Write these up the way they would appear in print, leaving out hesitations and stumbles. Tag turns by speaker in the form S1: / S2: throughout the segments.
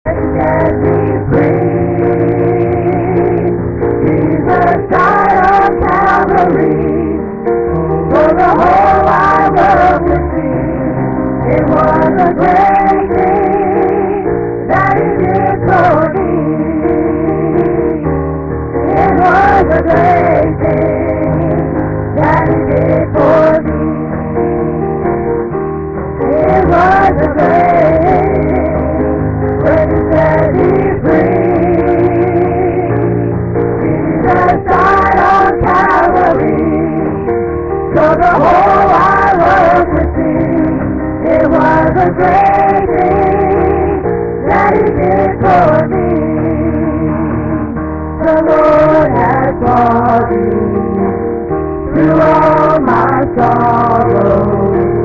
S1: Set me free. Jesus died on Calvary for the whole wide world to see. It was a great thing that He did for me. It was a great thing that He did for me. It was a great thing when He set me free. Jesus died on Calvary so the whole wide world could see. It was a great thing that He did for me. The Lord has brought me through all my sorrows.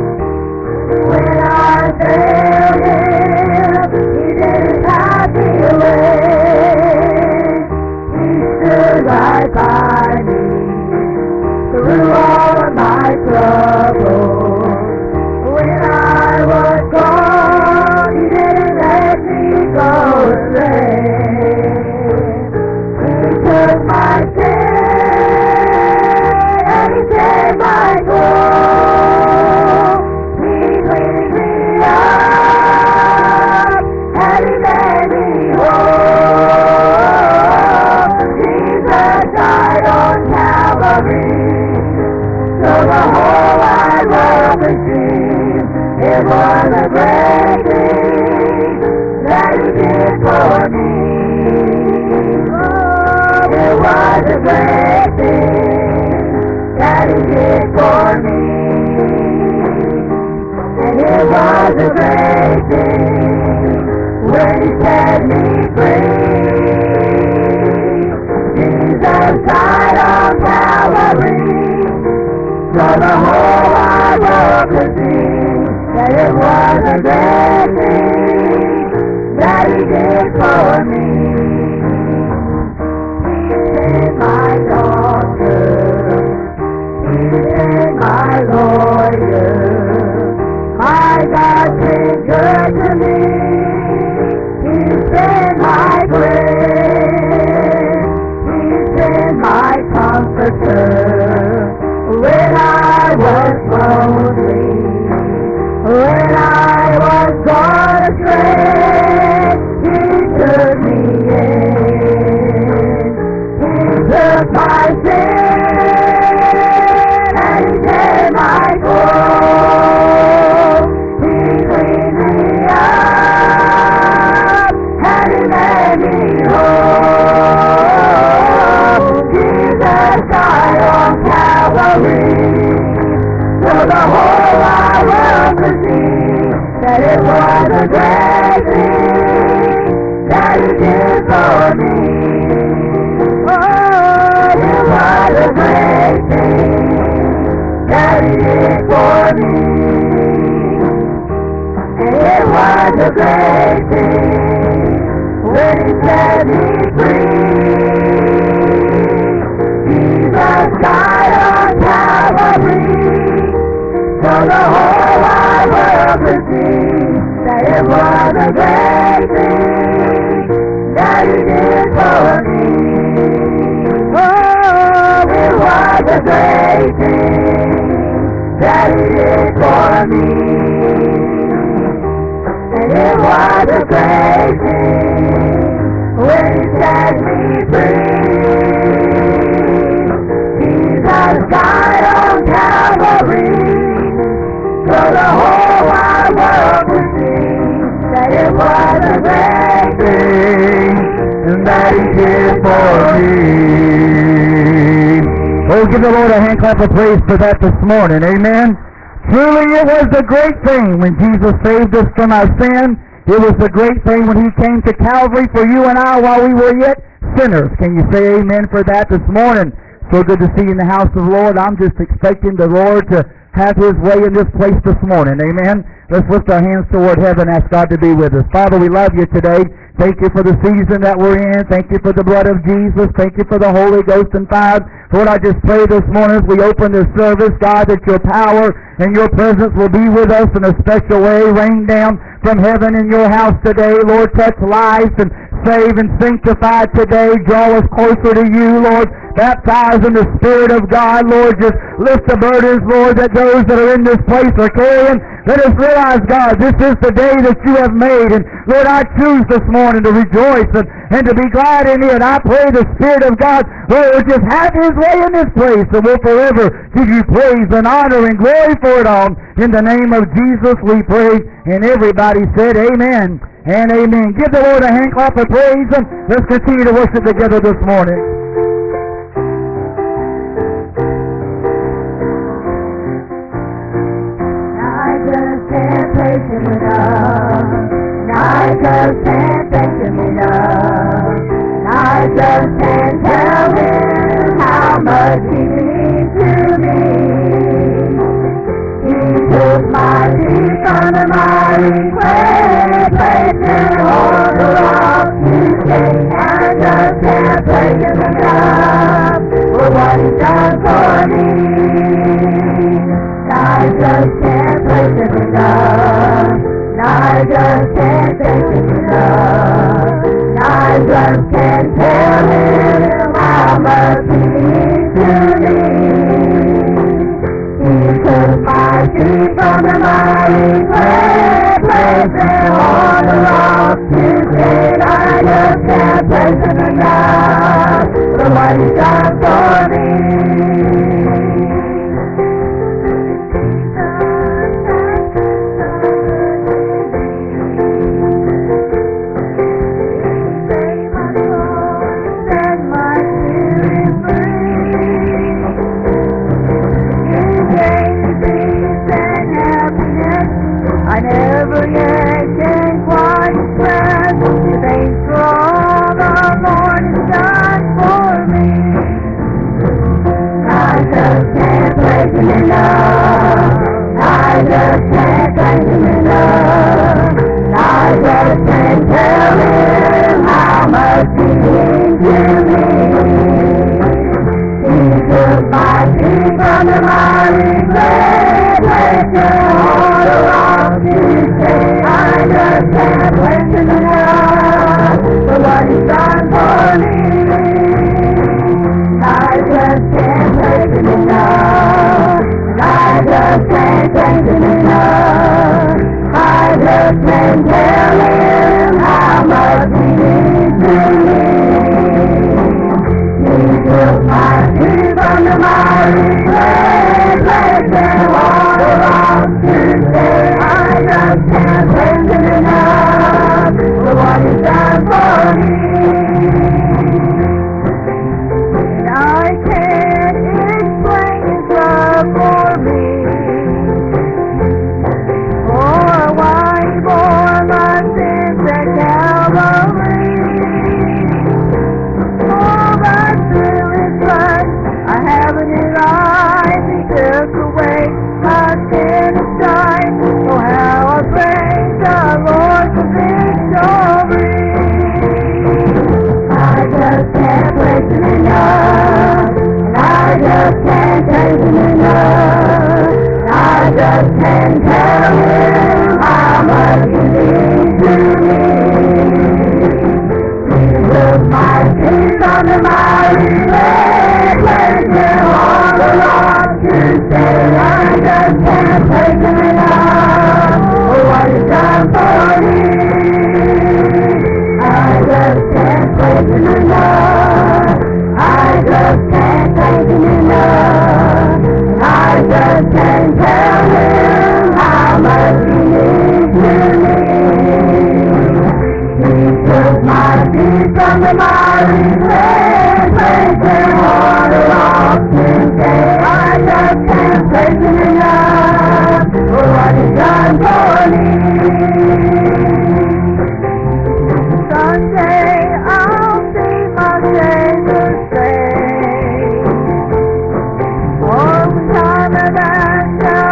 S1: When I failed Him, He didn't pass me away. He stood right by me through all of my troubles. When I was gone, He didn't let me go astray. He took my sin and He saved my soul. He cleaned me up and He made me whole. Jesus died on Calvary so the whole wide world could see. It was a great thing that He did for me. Oh, it was a great thing that He did for me. And it was a great thing when He set me free. Jesus died on Calvary so the whole wide world could see. That it was a great thing that He did for me. He's been my doctor, He's been my lawyer. My God's been good to me. He's been my friend, He's been my comforter. When I was lonely, when I was gone astray, He took me in. He took my sin and He saved my soul. He cleaned me up and He made me whole. Jesus died on Calvary so the whole wide world could see. That it was a great thing that He did for me. Oh, it was a great thing that He did for me. And it was a great thing when He set me free. Jesus died on Calvary so the whole wide world could see. That it was a great thing that He did for me. Oh, it was a great thing that He did for me. And it was a great thing when He set me free. Jesus died on Calvary so the whole wide world could see. That it was a great thing that He did for me.
S2: Oh, give the Lord a hand clap of praise for that this morning. Amen. Truly it was a great thing when Jesus saved us from our sin. It was a great thing when He came to Calvary for you and I while we were yet sinners. Can you say amen for that this morning? So good to see you in the house of the Lord. I'm just expecting the Lord to have His way in this place this morning. Amen. Let's lift our hands toward heaven and ask God to be with us. Father, we love you today. Thank you for the season that we're in. Thank you for the blood of Jesus. Thank you for the Holy Ghost and fire. Lord, I just pray this morning as we open this service, God, that your power and your presence will be with us in a special way. Rain down from heaven in your house today. Lord, touch lives and save and sanctify today. Draw us closer to you, Lord. Baptize in the Spirit of God, Lord. Just lift the burdens, Lord, that those that are in this place are carrying. Let us realize, God, this is the day that you have made. And Lord, I choose this morning to rejoice and to be glad in it. I pray the Spirit of God, Lord, will just have His way in this place. And we'll forever give you praise and honor and glory for it all. In the name of Jesus we pray. And everybody said amen and amen. Give the Lord a hand clap of praise. And let's continue to worship together this morning.
S1: Can't praise Him enough, and I just can't thank Him enough, and I just can't tell Him how much He means to me. He took my feet from the miry clay, placed Him on the rock to stay. I just can't praise Him enough for what He's done for me. I just can't praise Him enough. I just can't thank Him enough. I just can't tell Him how much He means to me. He took my feet from the mighty clay, placed them on the rock to stay. I just can't praise Him enough for what He's done for me. I never yet can quite express the thanks for all the Lord has done for me. I just can't praise Him enough. I just can't thank Him enough. I just can't tell Him how much He means to me. He took my feet from the mighty clay, placed them on the rock to stay. I just can't praise Him enough for what He's done for me. I just can't praise Him enough. I just can't thank Him enough. I just can't tell Him how much He means to me. He took my feet from the mighty clay, placed them on the rock to stay. I just can't praise Him enough for what He's done for me. And I can't explain His love for me, or why He bore my sins at Calvary. I haven't His eyes, He took away my sin aside. Oh, how I praise the Lord for victory. I just can't praise Him enough, and I just can't praise Him enough. I just can't tell Him how much He means to me. He took my feet from the mighty clay, placed them on the rock to stay. I just can't praise Him enough for what He's done for me. I just can't praise Him enough. I just can't thank Him enough. I just can't tell Him how much He means to me. He took my feet from the mighty clay, placed them on the rock to stay. I just can't praise Him enough for what He's done for me. Someday I'll see my Savior say, oh, the time of that shall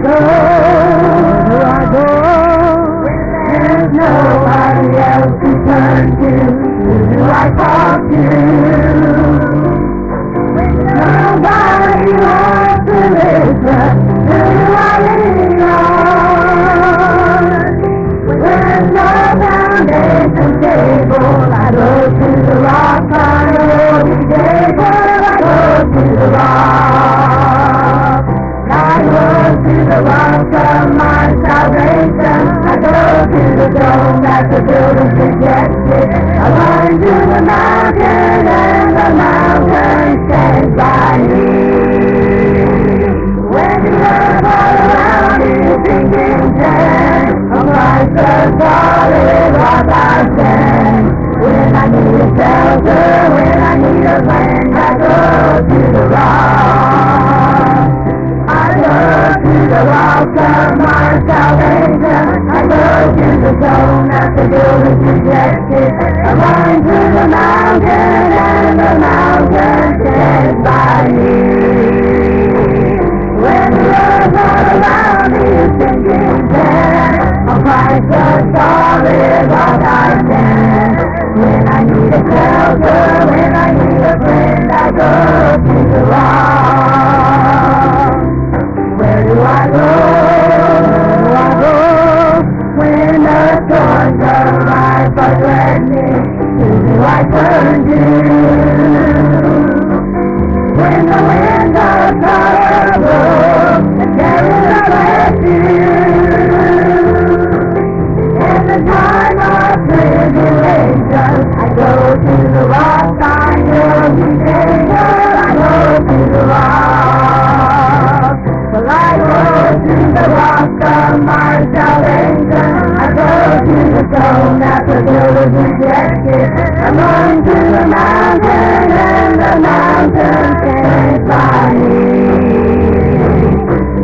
S1: go? Where do I go? There's nobody else to turn to. Who do I talk to? Nobody wants to listen. Who do I lean on? There's no foundation stable. I go to the rock on the holy table. I go to the rock. I go to the rock of my salvation. I go to the throne that the builders rejected. I run to the mountain and the mountain stands by me. When the earth all around me is sinking sand, I'm like the solid rock I stand. When I need a shelter, when I need a land, I go to the rock. I go to the rock of my salvation. I go to the throne that the builders rejected. I run to the mountain and the mountain stands by me. When the earth all around me is sinking sand, on Christ the solid rock I stand. When I need a shelter, when I need a friend, I go to the rock. Where do I go? When the storms of life are threatening, who do I turn to? When the winds of sorrow blow and there is a refuge, in the time of tribulation, I go to the rock, I know He Savior, I go to the rock. Well, I go to the rock of my salvation. I go to the throne that the builders rejected. I run to the mountain and the mountain stands by me.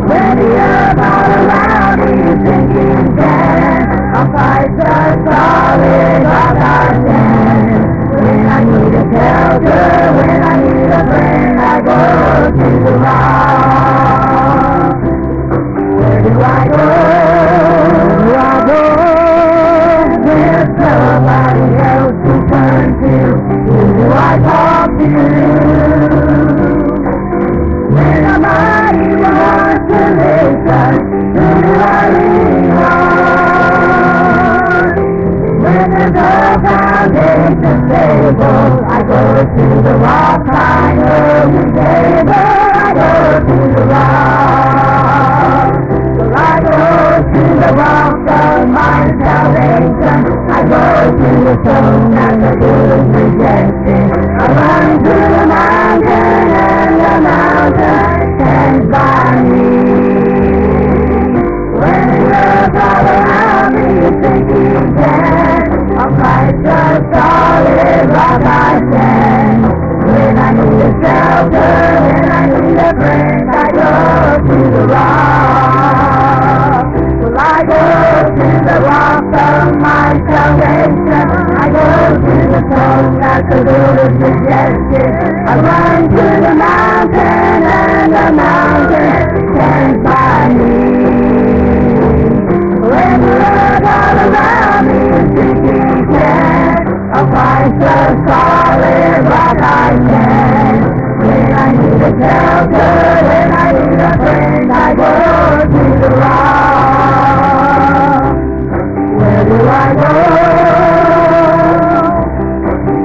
S1: When the earth all around me is sinking sand, I'll fight the solid rock I stand. When I need a shelter, when I need a friend, I go to the rock. Where do I go? There's nobody else to turn to. Who do I talk to? When a mighty wants to listen, who do I lean on? When there's no foundation stable, I go to the rock, I know He's able. I go to the rock. Well, I go to the rock of my salvation. I go to the throne that the builders rejected. I run to the mountain and the mountain stands by me. When the earth all around me is sinking sand, I'll fight the solid rock I stand. When I need a shelter, when I need a friend, I go to the rock. Well, I go to the rock of my salvation. I go to the throne that the builders rejected. I run to the mountain and the mountain stands by me. When the earth all around me is sinking sand, I'll find the solid rock I stand. When I need a shelter, when I need a friend, I go to the rock. Where do I go?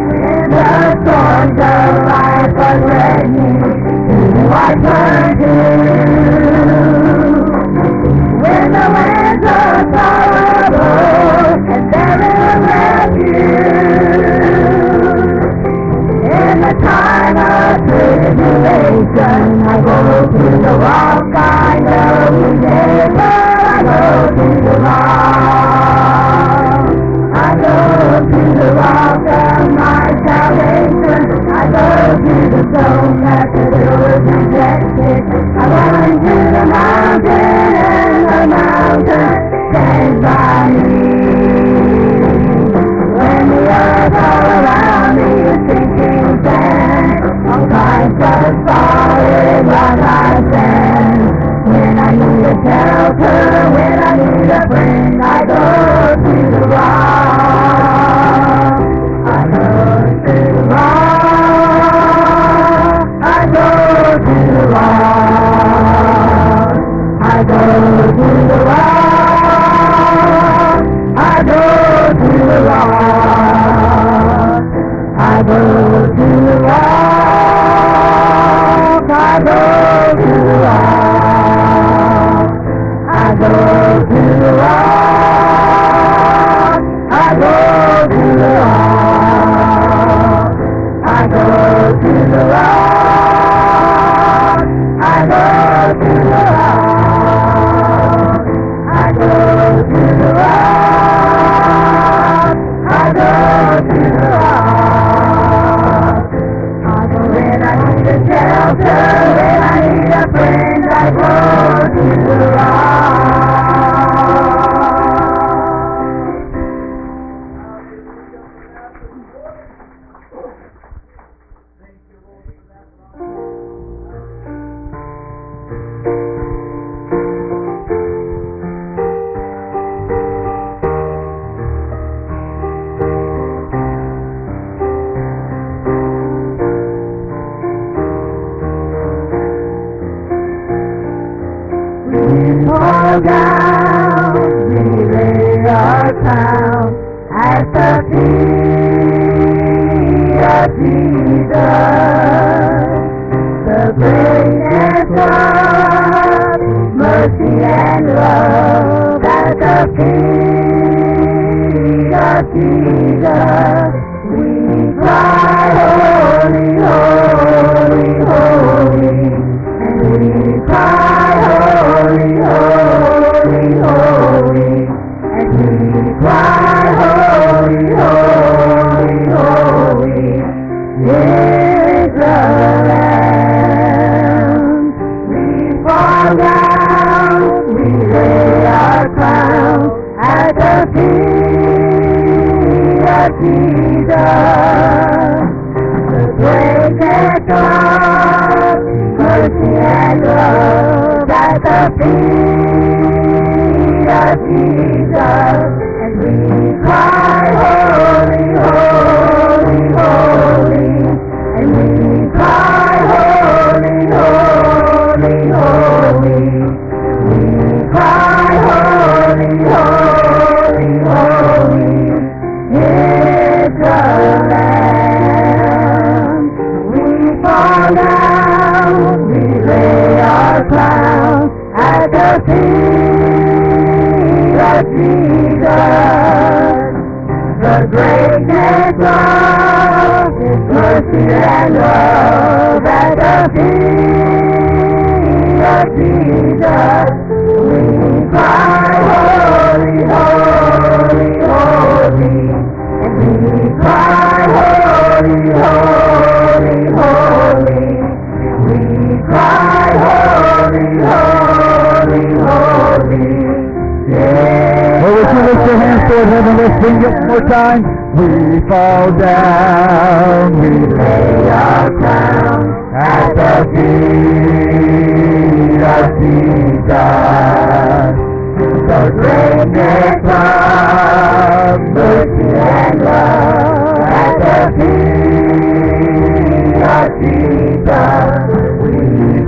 S1: When the storms of life are threatening, who do I turn to? When the winds of sorrow blow and there is a refuge, in the time of tribulation, I go to the rock, I know He's able. I go to the rock. I the rock. I go to the rock. I go to the rock. I go to the rock. I go to the rock. I go to the rock. I go to the rock. I go to the rock. I go to the rock. I go when I need a shelter, when I need a friend, I go to the rock. Fall down, we lay our crown at the feet of Jesus. The greatness of mercy and love at the feet of Jesus. We cry, holy, holy, holy, and we cry, holy, holy, holy, and we cry, holy, holy, holy, is the Lamb. We fall down, we lay our crown at the feet of Jesus. The greatness of mercy and love at the feet of Jesus, and we cry, holy, holy, holy, and we cry, holy, holy, holy, we cry, holy, holy, holy, is the Lamb. We fall down, we lay our crown at the feet of Jesus. The greatness of His mercy and love at the feet of Jesus. We cry, holy, holy, holy, and we cry, holy, holy, holy. We cry, holy, holy, holy. Yeah.
S2: Well, would you lift your hands toward heaven? Let's sing it one more time. We fall down, we lay our crown at the feet of Jesus. The greatness of mercy and love at the feet of Jesus. We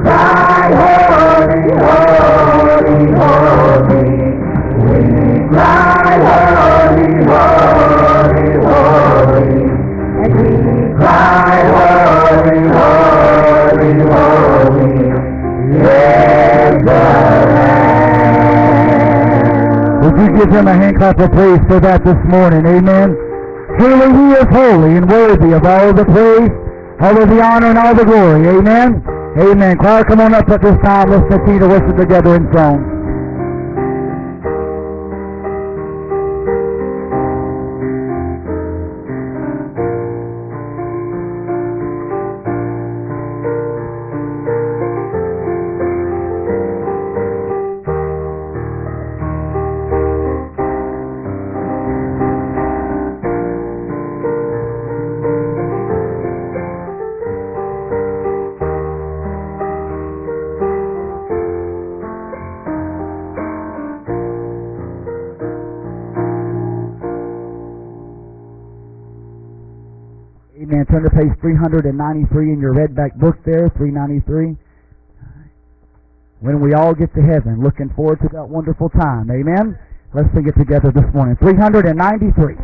S2: cry, holy, holy, holy. We cry, holy, holy, holy. And we cry, holy, holy, holy. Yes, the Lamb. Would you give Him a hand clap of praise for that this morning? Amen. Truly He is holy and worthy of all the praise, all of the honor, and all the glory. Amen. Amen. Choir, come on up at this time. Let's continue to worship together in song. Amen. Turn to page 393 in your redback book there, 393. When we all get to heaven, looking forward to that wonderful time. Amen. Let's sing it together this morning. 393.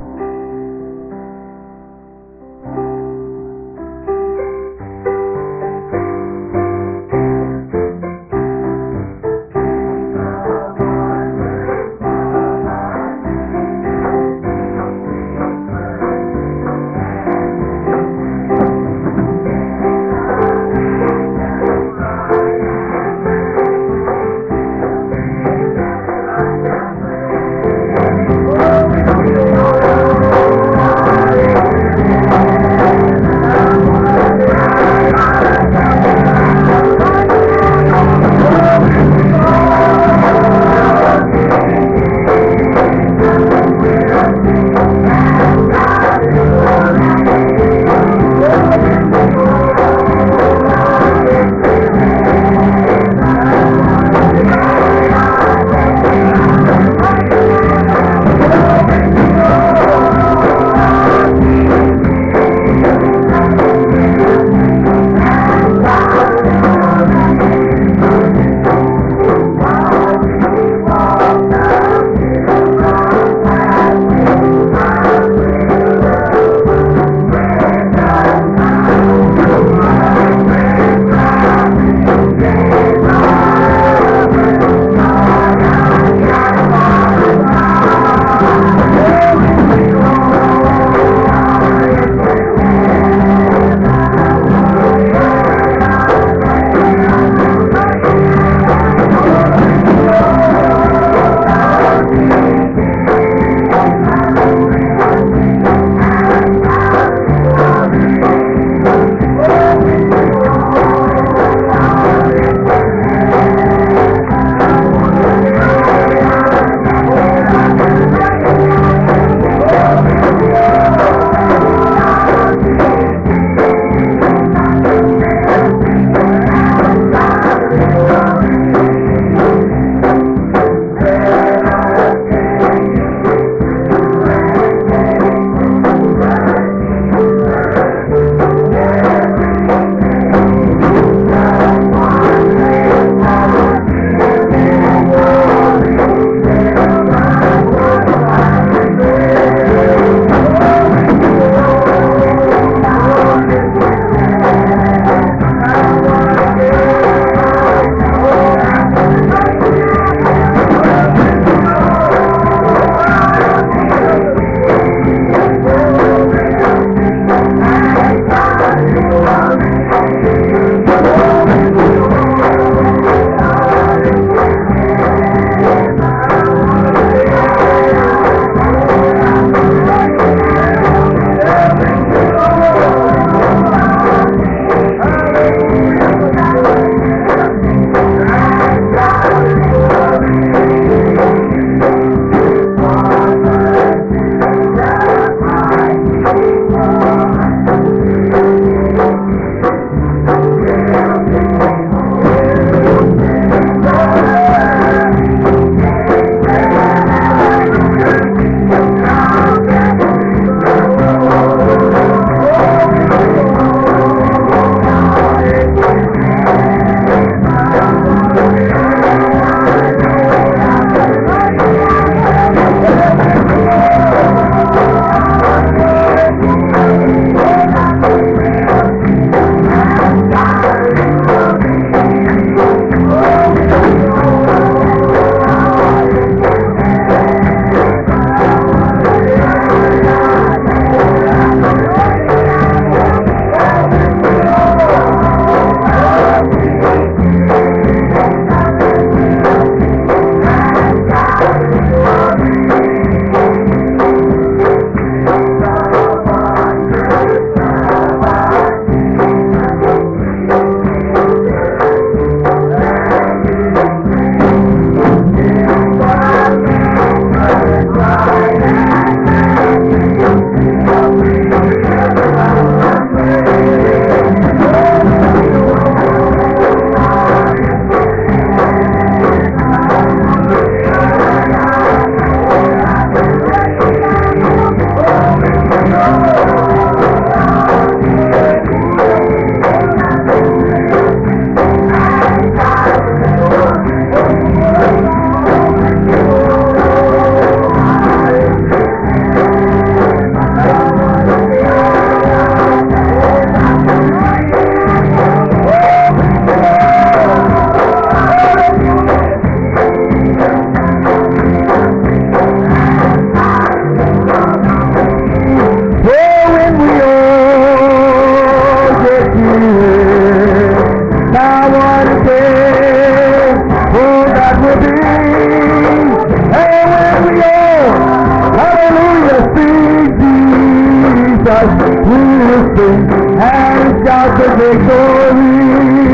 S2: the victory.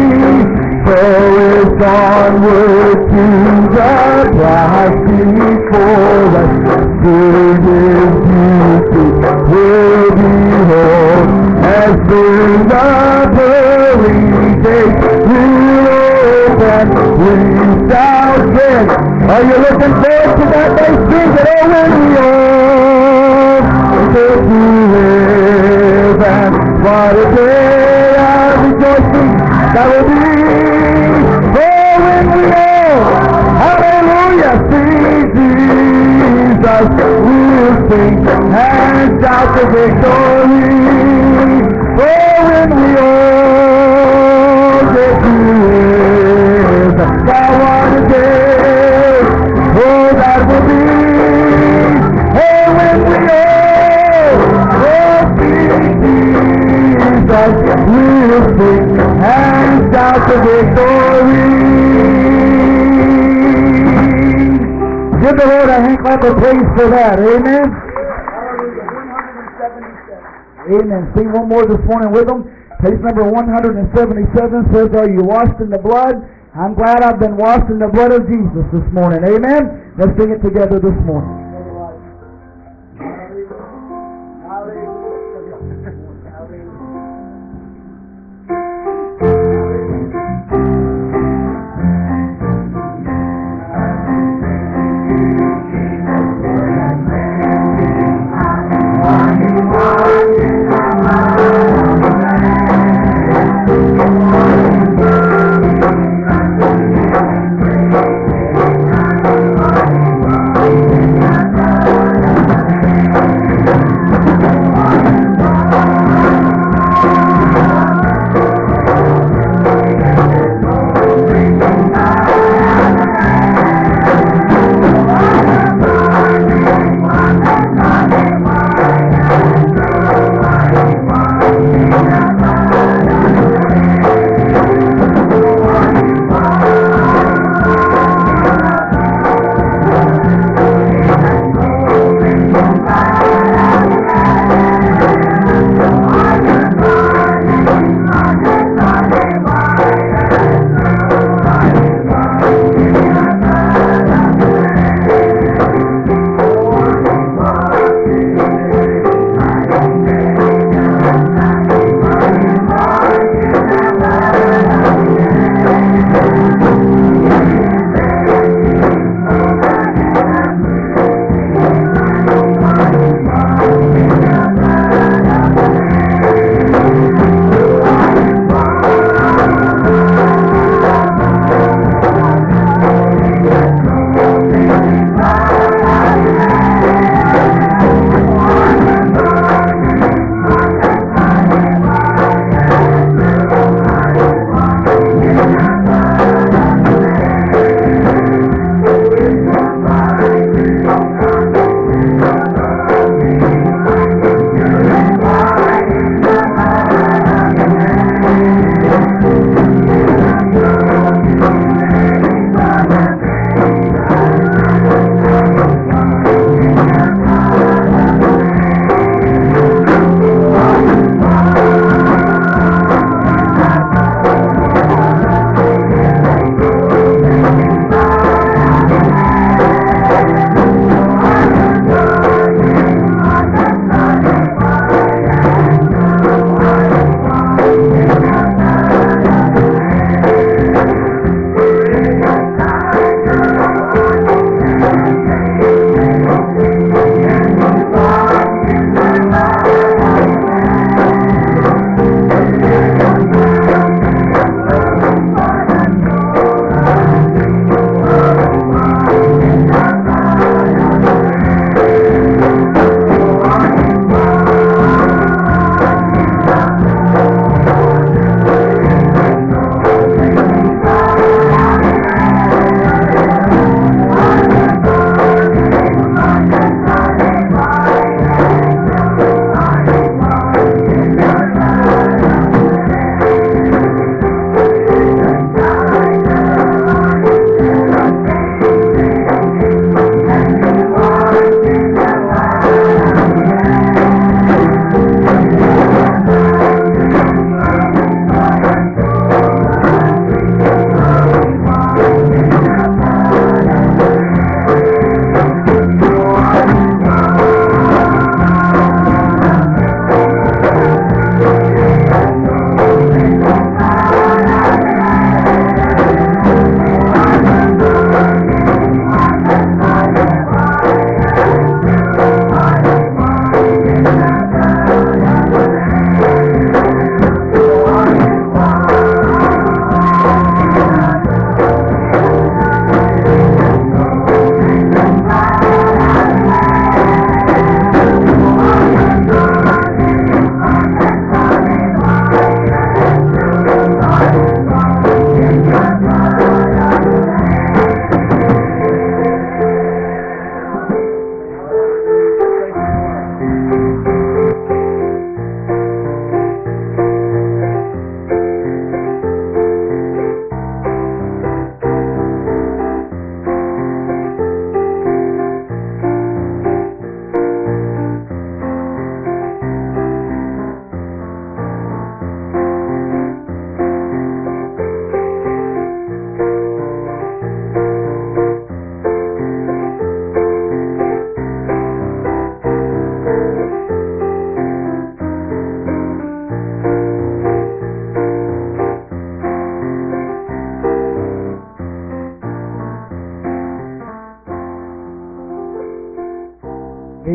S2: So it's onward to the prize before us. Soon His beauty will behold, as soon the pearly gates will open, we shall get. Are you looking forward to that day? Sing it, oh, when we all get to live, and what a day of rejoicing that will be. Oh, when we all, hallelujah, see Jesus, we'll sing and shout the victory. Oh, when we all get to live, God, what a day, oh, that will be. Oh, when we all see Jesus, we'll sing and shout the victory. Give the Lord a hand clap of praise for that. Amen. Amen. Sing one more this morning with them. Page number 177 says, are you washed in the blood? I'm glad I've been washed in the blood of Jesus this morning. Amen. Let's sing it together this morning.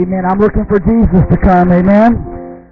S2: Amen. I'm looking for Jesus to come. Amen.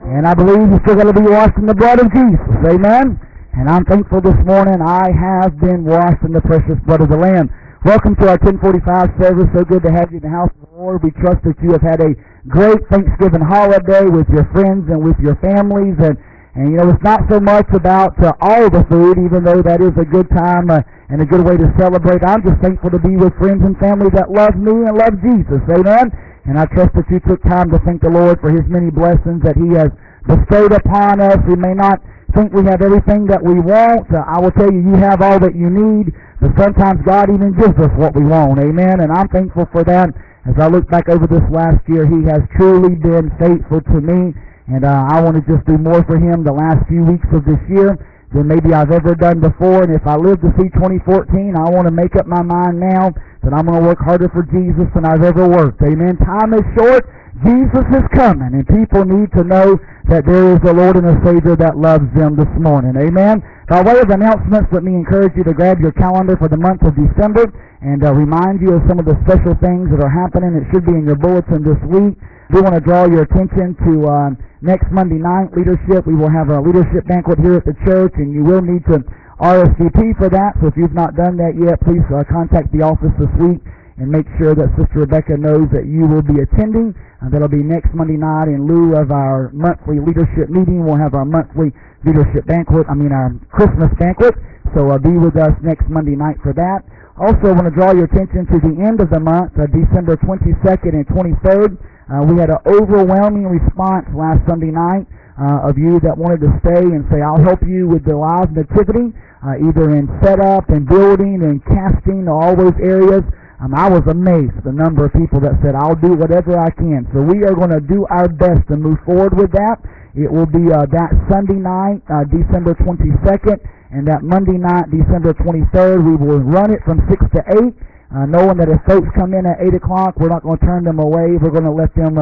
S2: And I believe you still got to be washed in the blood of Jesus. Amen. And I'm thankful this morning I have been washed in the precious blood of the Lamb. Welcome to our 1045 service. So good to have you in the house of the Lord. We trust that you have had a great Thanksgiving holiday with your friends and with your families. And you know, it's not so much about all the food, even though that is a good time and a good way to celebrate. I'm just thankful to be with friends and family that love me and love Jesus. Amen. And I trust that you took time to thank the Lord for His many blessings that He has bestowed upon us. We may not think we have everything that we want. I will tell you, you have all that you need. But sometimes God even gives us what we want. Amen. And I'm thankful for that. As I look back over this last year, He has truly been faithful to me. And I want to just do more for Him the last few weeks of this year than maybe I've ever done before. And if I live to see 2014, I want to make up my mind now that I'm going to work harder for Jesus than I've ever worked. Amen. Time is short. Jesus is coming, and people need to know that there is a Lord and a Savior that loves them this morning. Amen. By way of announcements, let me encourage you to grab your calendar for the month of December and remind you of some of the special things that are happening. It should be in your bulletin this week. We want to draw your attention to next Monday night leadership. We will have a leadership banquet here at the church, and you will need to RSVP for that. So if you've not done that yet, please contact the office this week and make sure that Sister Rebecca knows that you will be attending. That'll be next Monday night in lieu of our monthly leadership meeting. We'll have our monthly leadership banquet, our Christmas banquet. So be with us next Monday night for that. Also, I want to draw your attention to the end of the month, December 22nd and 23rd. We had an overwhelming response last Sunday night of you that wanted to stay and say, I'll help you with the live nativity, either in setup and building and casting, all those areas. I was amazed at the number of people that said, I'll do whatever I can. So we are going to do our best to move forward with that. It will be that Sunday night, December 22nd, and that Monday night, December 23rd. We will run it from 6 to 8, knowing that if folks come in at 8 o'clock, we're not going to turn them away. We're going to let them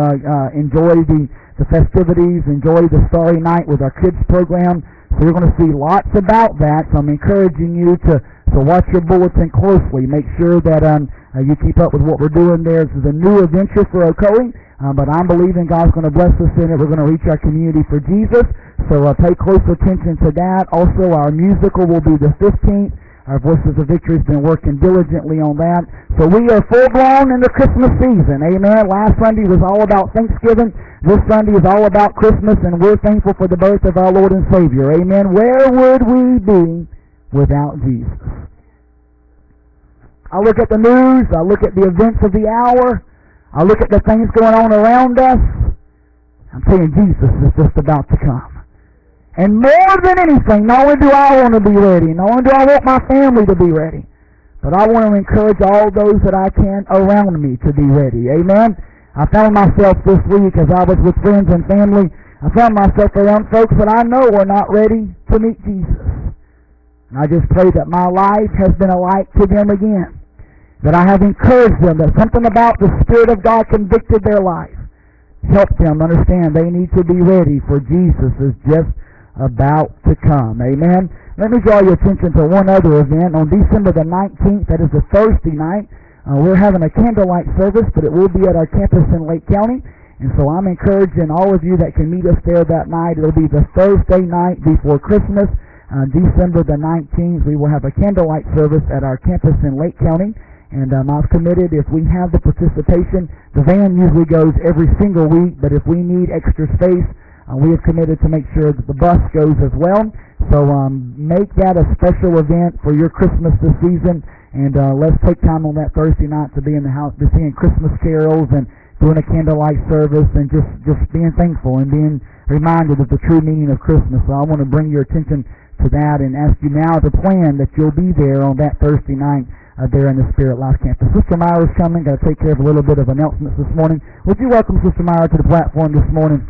S2: enjoy the festivities, enjoy the Starry Night with our kids program. So you're going to see lots about that. So I'm encouraging you to watch your bulletin closely. Make sure that you keep up with what we're doing there. This is a new adventure for Ocoee, but I'm believing God's going to bless us in it. We're going to reach our community for Jesus. So pay close attention to that. Also, our musical will be the 15th. Our Voices of Victory has been working diligently on that. So we are full-blown in the Christmas season. Amen. Last Sunday was all about Thanksgiving. This Sunday is all about Christmas, and we're thankful for the birth of our Lord and Savior. Amen. Where would we be without Jesus? I look at the news, I look at the events of the hour, I look at the things going on around us. I'm saying Jesus is just about to come. And more than anything, not only do I want to be ready, not only do I want my family to be ready, but I want to encourage all those that I can around me to be ready. Amen? I found myself this week as I was with friends and family, I found myself around folks that I know are not ready to meet Jesus. And I just pray that my life has been a light to them again. That I have encouraged them, that something about the Spirit of God convicted their life. Help them understand they need to be ready, for Jesus is just about to come. Amen. Let me draw your attention to one other event. On December the 19th, that is a Thursday night, we're having a candlelight service, but it will be at our campus in Lake County. And so I'm encouraging all of you that can meet us there that night. It'll be the Thursday night before Christmas. December the 19th, we will have a candlelight service at our campus in Lake County. And I've committed, if we have the participation, the van usually goes every single week, but if we need extra space, we have committed to make sure that the bus goes as well. So make that a special event for your Christmas this season, and let's take time on that Thursday night to be in the house, to singing Christmas carols and doing a candlelight service and just being thankful and being reminded of the true meaning of Christmas. So I want to bring your attention to that and ask you now to plan that you'll be there on that Thursday night there in the Spirit Life Campus. Sister Myra is coming. Got to take care of a little bit of announcements this morning. Would you welcome Sister Myra to the platform this morning?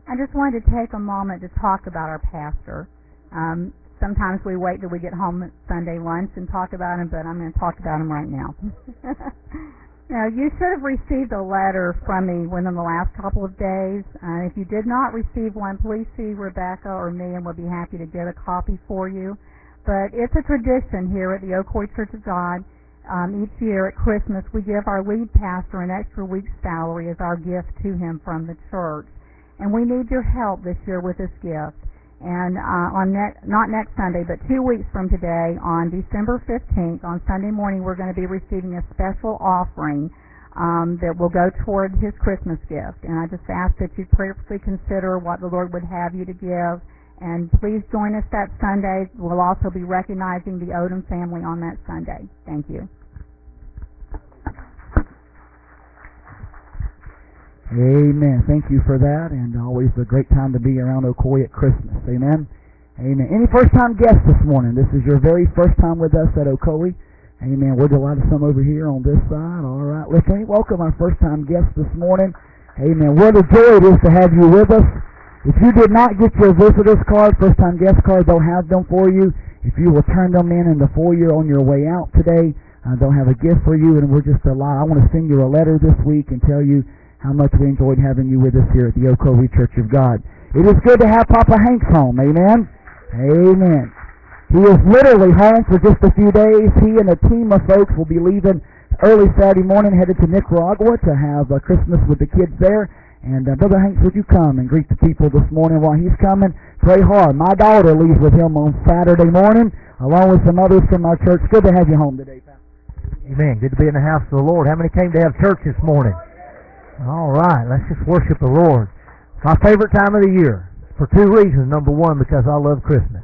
S3: I just wanted to take a moment to talk about our pastor. Sometimes we wait till we get home at Sunday lunch and talk about him, but I'm going to talk about him right now. Now, you should have received a letter from me within the last couple of days. If you did not receive one, please see Rebecca or me, and we'll be happy to get a copy for you. But it's a tradition here at the Ocoee Church of God each year at Christmas we give our lead pastor an extra week's salary as our gift to him from the church. And we need your help this year with this gift. And not next Sunday, but 2 weeks from today, on December 15th, on Sunday morning, we're going to be receiving a special offering that will go toward his Christmas gift. And I just ask that you prayerfully consider what the Lord would have you to give. And please join us that Sunday. We'll also be recognizing the Odom family on that Sunday. Thank you.
S2: Amen. Thank you for that, and always a great time to be around Ocoee at Christmas. Amen. Amen. Any first-time guests this morning? This is your very first time with us at Ocoee. Amen. We're delighted some over here on this side. All right. Let's welcome our first-time guests this morning. Amen. What a joy it is to have you with us. If you did not get your visitor's card, first-time guest card, they'll have them for you. If you will turn them in the foyer on your way out today, they'll have a gift for you, and we're just delighted. I want to send you a letter this week and tell you how much we enjoyed having you with us here at the Ocoee Church of God. It is good to have Papa Hanks home. Amen? Amen. He is literally home for just a few days. He and a team of folks will be leaving early Saturday morning, headed to Nicaragua to have Christmas with the kids there. And Brother Hanks, would you come and greet the people this morning while he's coming? Pray hard. My daughter leaves with him on Saturday morning, along with some others from our church. Good to have you home today, Pastor.
S4: Amen. Good to be in the house of the Lord. How many came to have church this morning? All right, let's just worship the Lord. My favorite time of the year, for two reasons. Number one, because I love Christmas.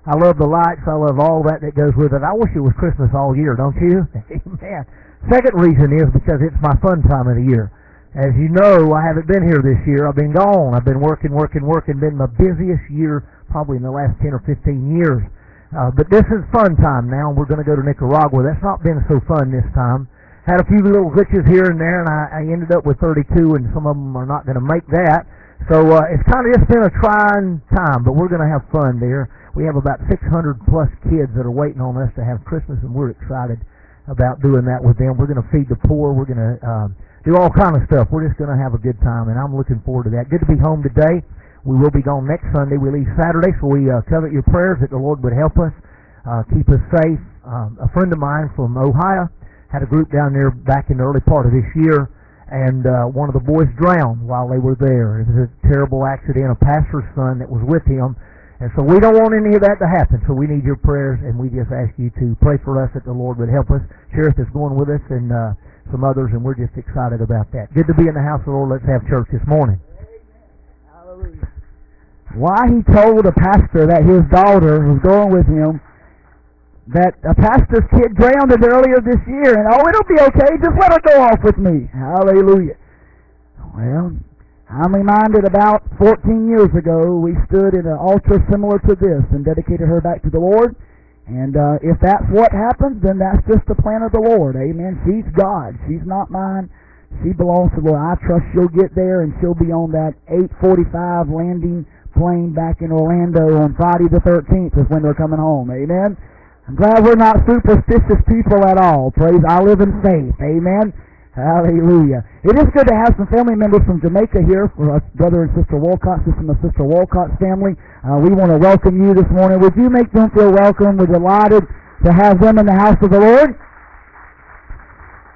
S4: I love the lights. I love all that goes with it. I wish it was Christmas all year, don't you? Amen. Second reason is because it's my fun time of the year. As you know, I haven't been here this year. I've been gone. I've been working. Been my busiest year probably in the last 10 or 15 years. But this is fun time now, and we're going to go to Nicaragua. That's not been so fun this time. Had a few little glitches here and there, and I ended up with 32, and some of them are not going to make that. So it's kind of just been a trying time, but we're going to have fun there. We have about 600-plus kids that are waiting on us to have Christmas, and we're excited about doing that with them. We're going to feed the poor. We're going to do all kind of stuff. We're just going to have a good time, and I'm looking forward to that. Good to be home today. We will be gone next Sunday. We leave Saturday, so we covet your prayers that the Lord would help us, keep us safe. A friend of mine from Ohio had a group down there back in the early part of this year, and one of the boys drowned while they were there. It was a terrible accident, a pastor's son that was with him, and so we don't want any of that to happen, so we need your prayers, and we just ask you to pray for us that the Lord would help us. Sheriff is going with us, and some others, and we're just excited about that. Good to be in the house of the Lord. Let's have church this morning.
S2: Hallelujah. Why he told a pastor that his daughter was going with him, that a pastor's kid drowned earlier this year, and it'll be okay, just let her go off with me. Hallelujah. Well, I'm reminded about 14 years ago, we stood in an altar similar to this and dedicated her back to the Lord, and if that's what happens, then that's just the plan of the Lord. Amen. She's God. She's not mine. She belongs to the Lord. I trust she'll get there, and she'll be on that 8:45 landing plane back in Orlando on Friday the 13th is when they're coming home. Amen. I'm glad we're not superstitious people at all. Praise, I live in faith. Amen. Hallelujah. It is good to have some family members from Jamaica here for us, Brother and Sister Walcott. This is my Sister Walcott's family. We want to welcome you this morning. Would you make them feel welcome? We're delighted to have them in the house of the Lord.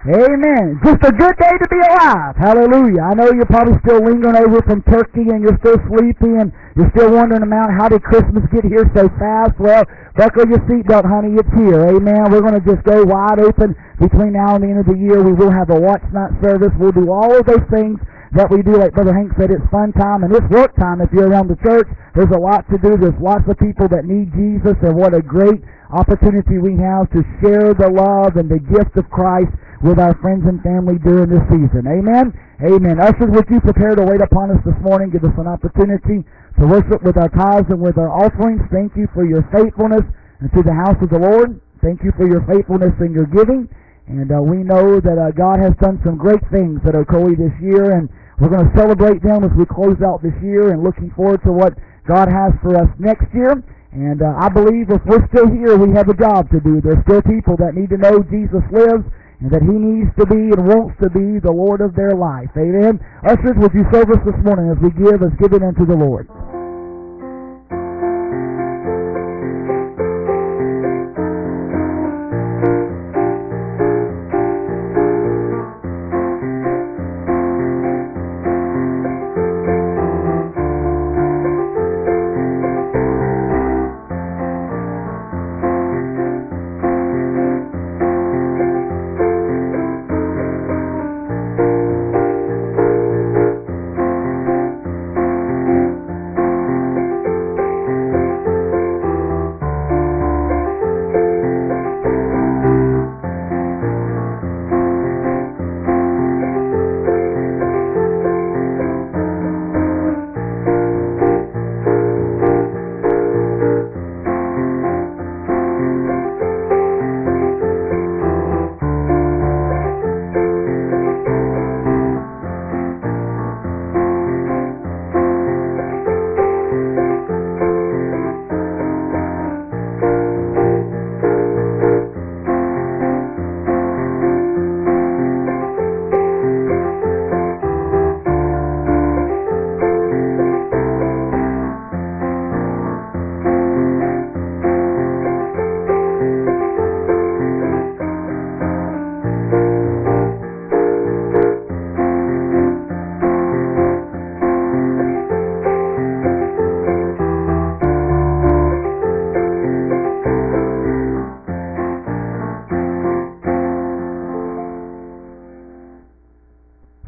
S2: Amen. Just a good day to be alive. Hallelujah. I know you're probably still lingering over from Turkey and you're still sleepy and you're still wondering about how did Christmas get here so fast. Well, buckle your seatbelt, honey. It's here. Amen. We're going to just go wide open between now and the end of the year. We will have a watch night service. We'll do all of those things that we do. Like Brother Hank said, it's fun time and it's work time if you're around the church. There's a lot to do. There's lots of people that need Jesus, and what a great opportunity we have to share the love and the gift of Christ with our friends and family during this season. Amen? Amen. Ushers, would you prepare to wait upon us this morning? Give us an opportunity to worship with our tithes and with our offerings. Thank you for your faithfulness to the house of the Lord. Thank you for your faithfulness in your giving. And we know that God has done some great things at Ocoee this year, and we're going to celebrate them as we close out this year and looking forward to what God has for us next year. And I believe if we're still here, we have a job to do. There's still people that need to know Jesus lives, and that He needs to be and wants to be the Lord of their life. Amen. Ushers, would you serve us this morning as we give as given unto the Lord?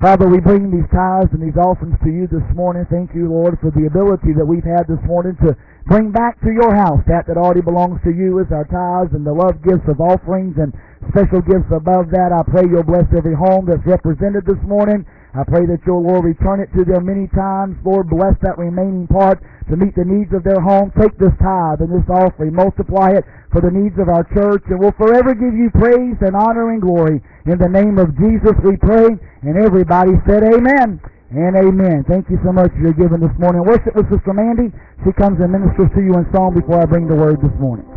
S2: Father, we bring these tithes and these offerings to you this morning. Thank you, Lord, for the ability that we've had this morning to bring back to your house that already belongs to you as our tithes and the love gifts of offerings and special gifts above that. I pray you'll bless every home that's represented this morning. I pray that your Lord return it to them many times. Lord, bless that remaining part to meet the needs of their home. Take this tithe and this offering, multiply it for the needs of our church, and we'll forever give you praise and honor and glory. In the name of Jesus we pray, and everybody said amen and amen. Thank you so much for your giving this morning. Worship with Sister Mandy. She comes and ministers to you in song before I bring the word this morning.